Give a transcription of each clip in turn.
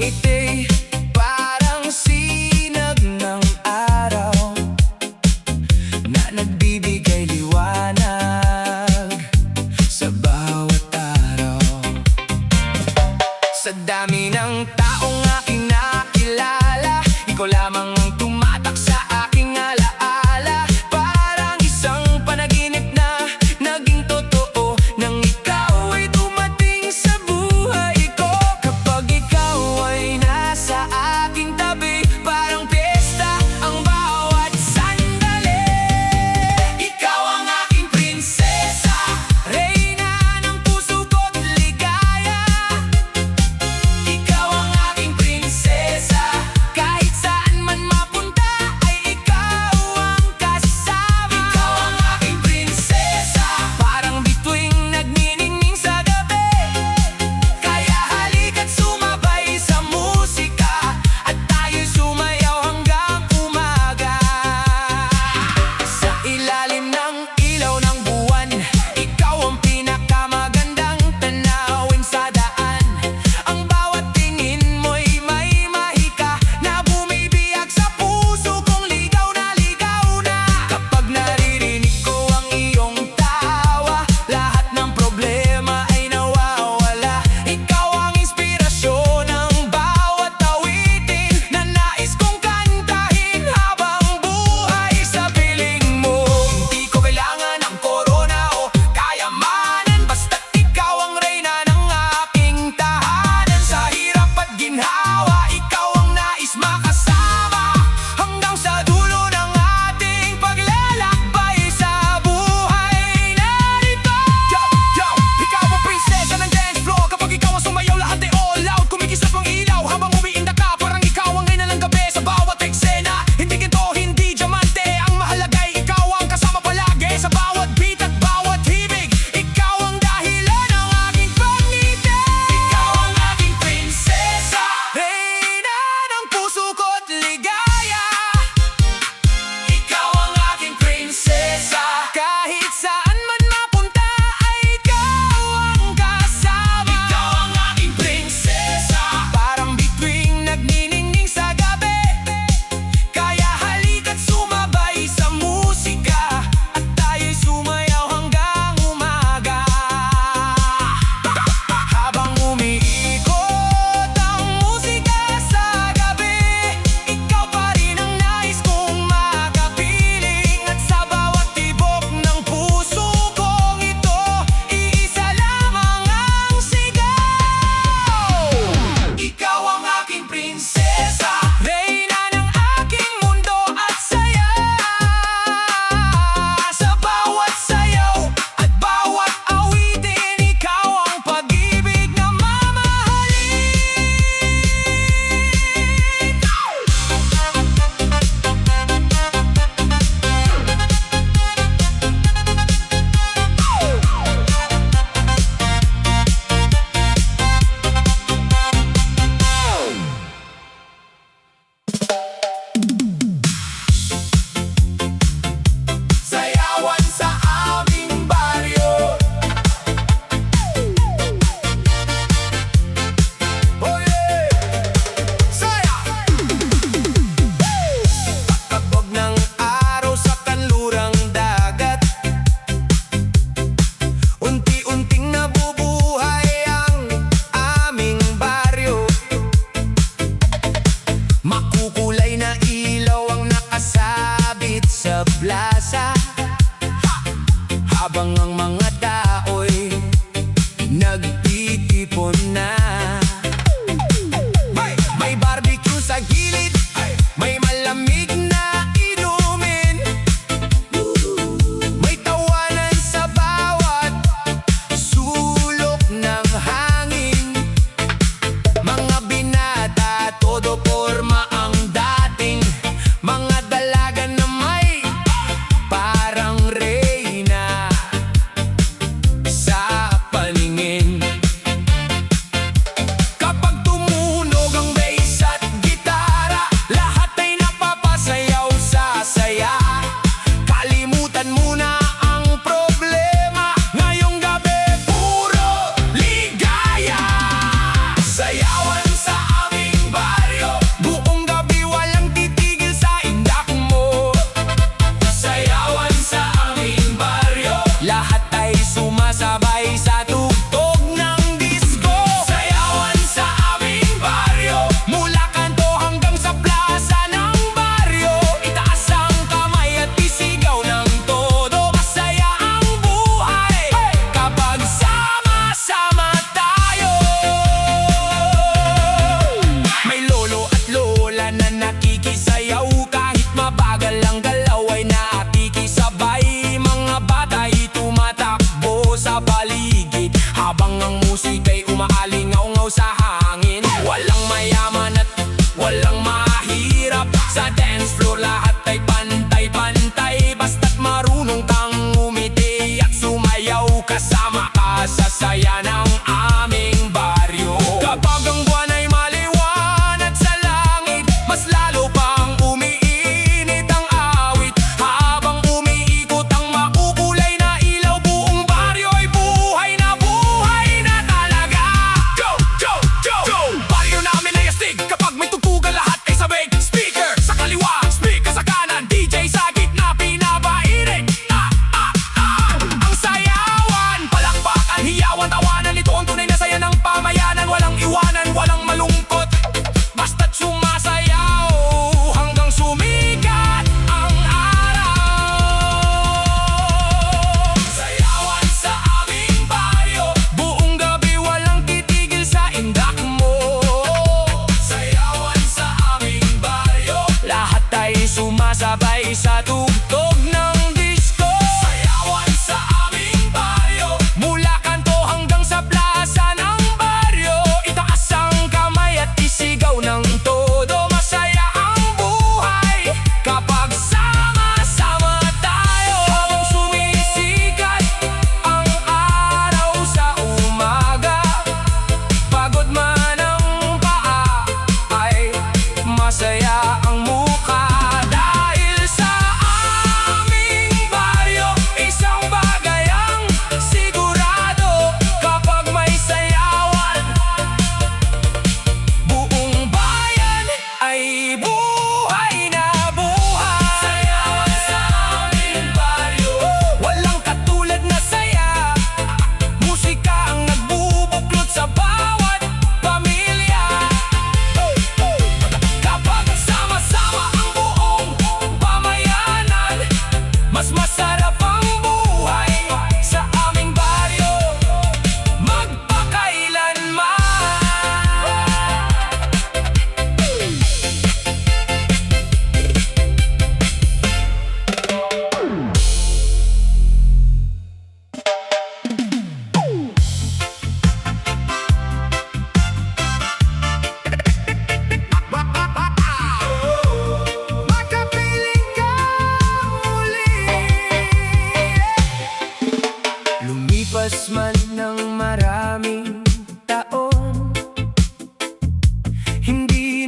ngiti, parang sinag ng araw na nagbibigay liwanag sa bawat araw. Sa dami ng taong aking nakilala, ikaw lamang ang tumatak sa aking alaala. Parang isang panaginip na naging totoo nang ikaw ay dumating sa buhay ko. Kapag ikaw ay nasa aking tabi, parang piyesta ang bawat sandali. Ikaw ang aking prinsesa, reyna ng puso ko't ligaya. Ikaw ang aking prinsesa, kahit saan man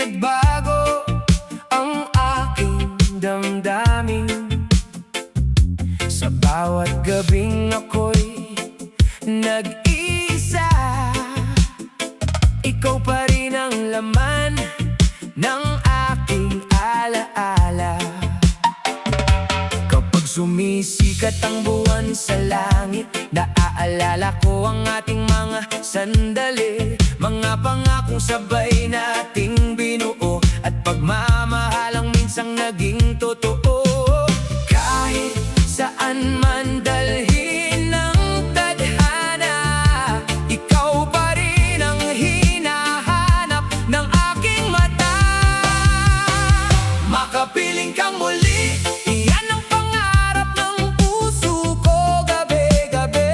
nagbago ang aking damdamin. Sa bawat gabing ako'y nag-iisa, ikaw pa rin ang laman ng aking alaala. Kapag sumisikat ang buwan sa langit, naaalala ko ang ating mga sandali, mga pangakong sabay nating binuo, at pagmamahalang minsang naging totoo. Kahit saan man dalhin ng tadhana, ikaw pa rin ang hinahanap ng aking mata. Makapiling kang muli, iyan ang pangarap ng puso ko gabi-gabi.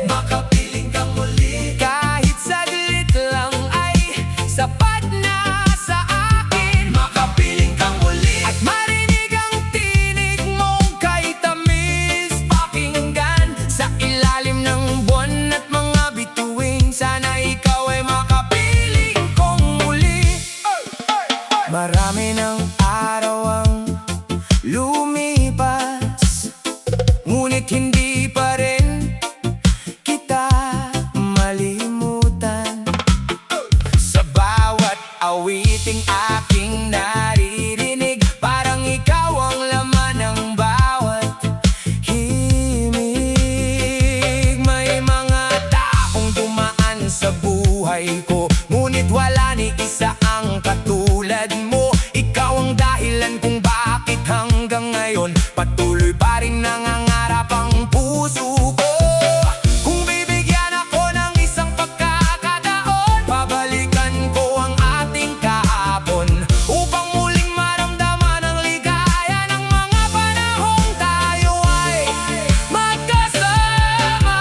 Makapiling kang muli, kahit saglit lang ay sapat na sa akin. Makapiling kang muli, at marinig ang tinig mong kay tamis pakinggan. Sa ilalim ng buwan at mga bituin, sana ikaw ay makapiling kong muli. Marami ng araw ang lumipas, ngunit hindi pa rin kita malimutan. Sa bawat awiting aking naririnig, parang ikaw ang laman ng bawat himig. May mga taong dumaan sa buhay ko, ngunit wala ni isa ang katulad mo. Ikaw ang dahilan kung bakit hanggang ngayon patuloy pa rin nangangarap ang puso ko. Kung bibigyan ako ng isang pagkakataon, babalikan ko ang ating kahapon, upang muling maramdaman ang ligaya ng mga panahong tayo ay magkasama.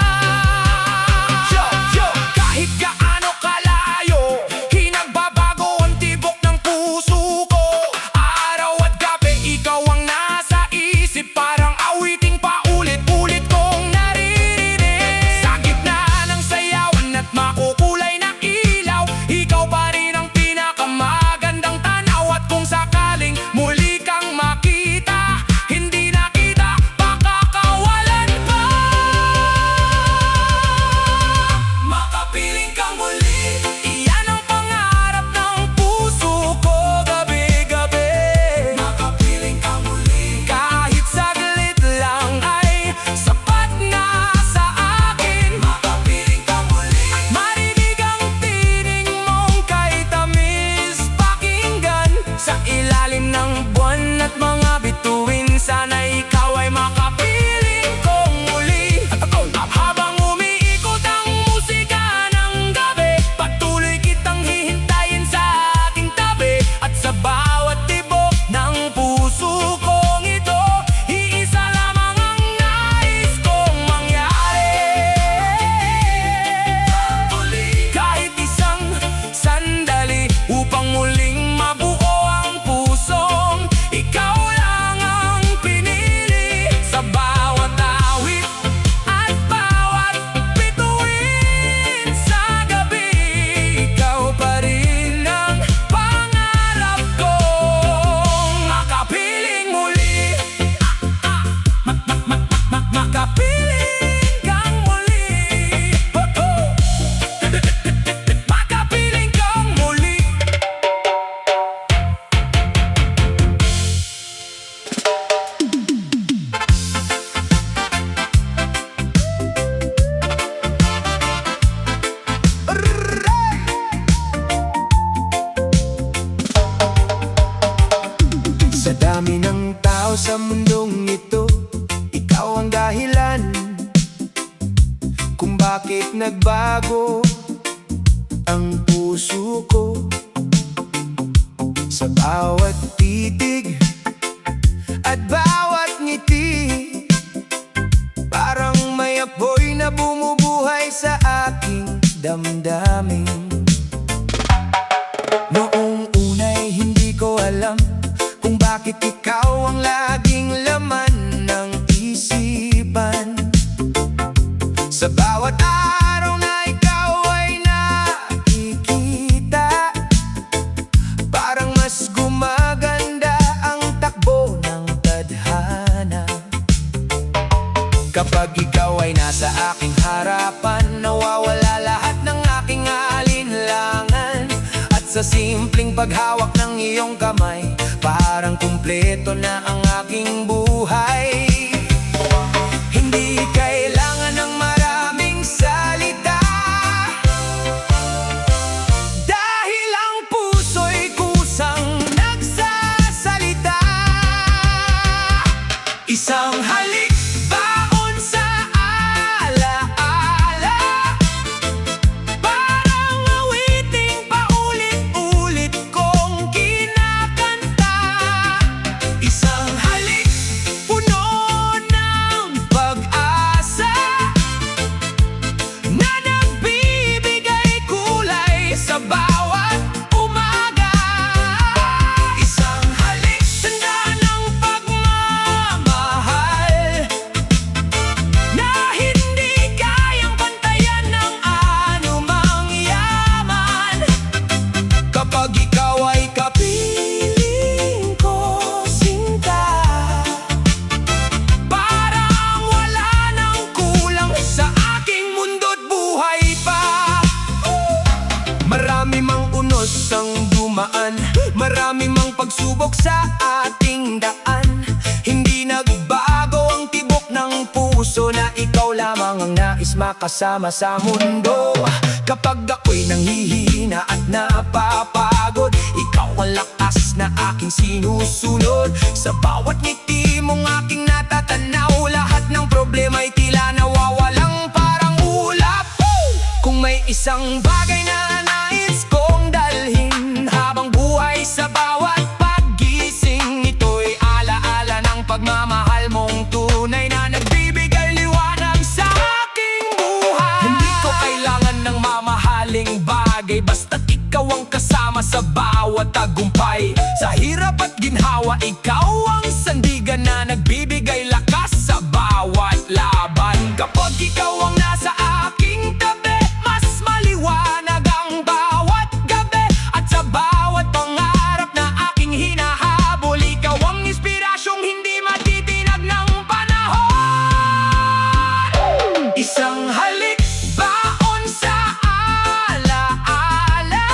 Kahit gaano kalayo, hinagbabago ang tibok ng puso ko. Araw at gabi, ikaw ang nasa isip, parang awiting paulit-ulit kong naririnig. Sa gitna ng sayawan at makukulay na ilaw, ikaw pa rin ang pinakamagandang tanaw. At kung sakaling muli kang makita, hindi na kita pakakawalan pa. Makapiling kang muli, iyan ang pangarap ng puso ko gabi-gabi. Makapiling kang muli, kahit saglit lang ay sapat na sa akin. Makapiling kang muli, at marinig ang tinig mong kay tamis pakinggan. Sa ilalim ng buwan at mga bituin, sana ikaw ay makapiling kong muli. Habang umiikot ang musika ng gabi, patuloy kitang hihintayin sa aking tabi. At sa bawat tibok ng puso kong ito, iisa lamang ang nais kong mangyari. Kahit isang sandali, upang muling mabuo ang pusong ikaw lang ang pinili. Sa bawat awit at bawat bituin sa gabi, ikaw pa rin ang pangarap kong makapiling muli. Makapiling kang muli. Makapiling kang muli. Sa dami ng tao sa mundong ito, ikaw ang dahilan kung bakit nagbago ang puso ko. Sa bawat titig at bawat ngiti, parang may apoy na bumubuhay sa aking damdamin. Noong una'y hindi ko alam kung bakit ikaw ang laging laman ng isipan. Sa bawat araw na ikaw ay nakikita, parang sa simpleng paghawak ng iyong kamay, parang kumpleto na ang aking buhay. Hindi kailangan ng maraming salita, dahil ang puso'y kusang nagsasalita. Isang halik, baon sa alaala, parang awiting paulit-ulit kong kinakanta. Isang halik, puno ng pag-asa, na nagbibigay kulay sa bawat umaga. Isang halik, tanda ng pagmamahal, na hindi kayang pantayan ng anumang yaman. Kapag ikaw ay kapiling ko, sinta, parang wala nang kulang sa aking mundo't buhay pa. Marami mang unos ang dumaan, marami mang pagsubok sa ating daan, hindi nagbago ang tibok ng puso na ikaw lamang ang nais makasama sa mundo. Kapag ako'y nanghihina at napapagod, ikaw ang lakas na aking sinusunod. Sa bawat ngiti mong aking natatanaw, lahat ng problema'y tila nawawalang parang ulap. Kung may isang bagay na nais kong dalhin habang buhay, sa bawat paggising, ito'y alaala ng pagmamahal mong tunay na nagbibigay liwanag sa aking buhay. Hindi ko kailangan ng mamahaling bagay, basta't ikaw ang kasama sa bawat tagumpay. Sa hirap at ginhawa, ikaw ang sandigan na nagbibigay lakas sa bawat laban. Kapag ikaw ang nasa aking tabi, mas maliwanag ang bawat gabi. At sa bawat pangarap na aking hinahabol, ikaw ang inspirasyong hindi matitinag ng panahon. Isang halik, baon sa alaala,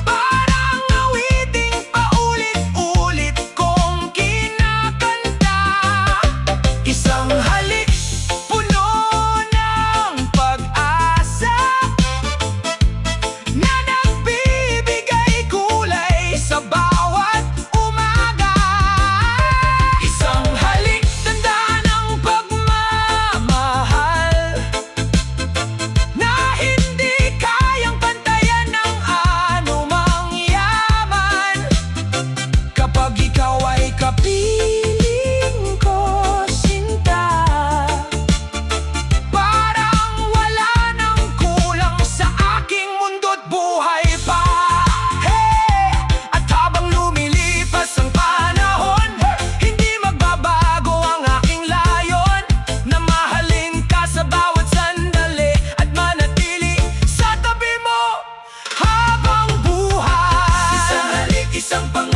parang awiting paulit-ulit kong kinakanta. Isang halik, puno ng pag-asa, na nagbibigay kulay sa bawat umaga. Isang halik, tanda ng pagmamahal, na hindi kayang pantayan ng anumang yaman. Kapag ikaw ay kapiling ko, sinta, parang wala nang kulang sa aking mundo't buhay pa. Hey! At habang lumilipas ang panahon, hindi magbabago ang aking layon, na mahalin ka sa bawat sandali at manatili sa tabi mo habang buhay. Isang halik, isang pangarap,